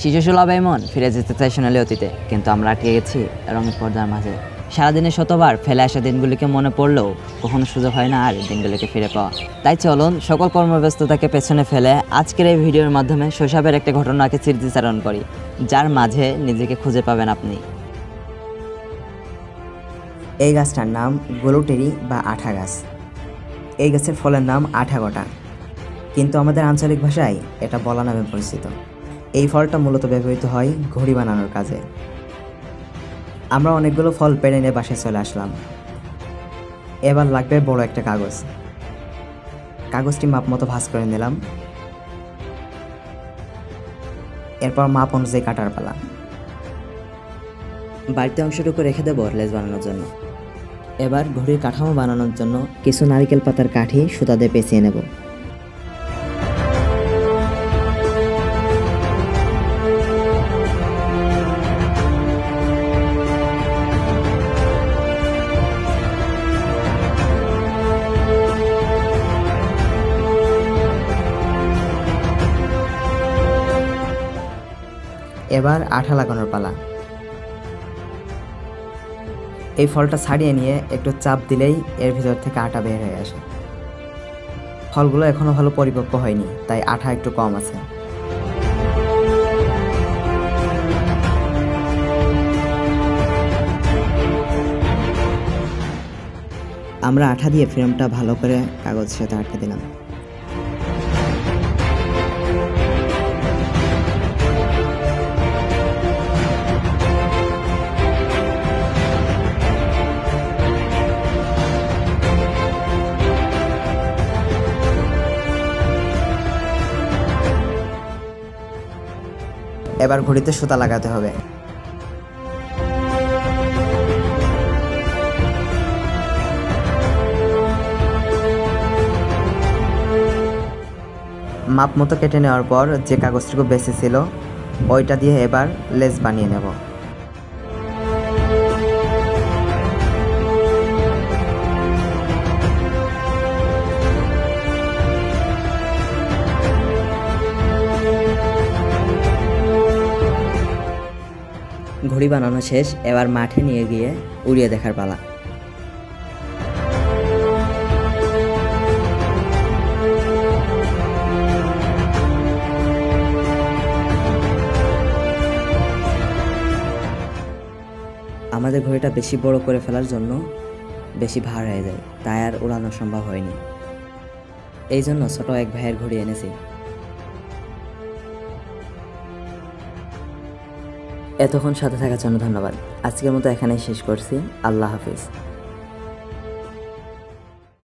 শিশুসুলভ এই মন ফিরে যেতে চাই সোনালি অতীতে, কিন্তু আমরা আটকে গেছি রঙের পর্দার মাঝে। সারাদিনে শতবার ফেলে আসা দিনগুলিকে মনে পড়লেও কখনো সুযোগ হয় না আর দিনগুলিকে ফিরে পাওয়া। তাই চলুন সকল কর্মব্যস্ততাকে পেছনে ফেলে আজকের এই ভিডিওর মাধ্যমে শৈশবের একটি ঘটনাকে স্মৃতিচারণ করি, যার মাঝে নিজেকে খুঁজে পাবেন আপনি। এই গাছটার নাম গোলুটেরি বা আঠা গাছ। এই গাছের ফলের নাম আঠা গটা, কিন্তু আমাদের আঞ্চলিক ভাষায় এটা বলা নামে পরিচিত। এই ফলটা মূলত ব্যবহৃত হয় ঘড়ি বানানোর কাজে। আমরা অনেকগুলো ফল পেড়ে নিয়ে বাসায় চলে আসলাম। এবার লাগবে বড় একটা কাগজ। কাগজটি মাপ মতো ভাঁজ করে নিলাম। এরপর মাপ অনুযায়ী কাটার পালা। বাড়তি অংশটুকু রেখে দেবো লেজ বানানোর জন্য। এবার ঘড়ির কাঠামো বানানোর জন্য কিছু নারিকেল পাতার কাঠি সুতা দিয়ে পেঁচিয়ে নেব। এবার আঠা লাগানোর পালা। এই ফলটা ছাড়িয়ে নিয়ে একটু চাপ দিলেই এর ভিতর থেকে আঠা বের হয়ে আসে। ফলগুলো এখনো ভালো পরিপক্ক হয়নি, তাই আঠা একটু কম আছে। আমরা আঠা দিয়ে ফ্রেমটা ভালো করে কাগজের সাথে আটকে দিলাম। এবার ঘড়িতে সুতা লাগাতে হবে। মাপ মতো কেটে নেওয়ার পর যে কাগজটুকু বেঁচে ছিল ওইটা দিয়ে এবার লেজ বানিয়ে নেব। ঘড়ি বানানো শেষ, এবার মাঠে নিয়ে গিয়ে উড়িয়ে দেখার পালা। আমাদের ঘড়িটা বেশি বড় করে ফেলার জন্য বেশি ভার হয়ে যায়, তাই আর উড়ানো সম্ভব হয়নি। এই জন্য ছোট এক ভাইয়ের ঘড়ি এনেছি। এতক্ষণ সাথে থাকার জন্য ধন্যবাদ। আজকের মতো এখানেই শেষ করছি। আল্লাহ হাফিজ।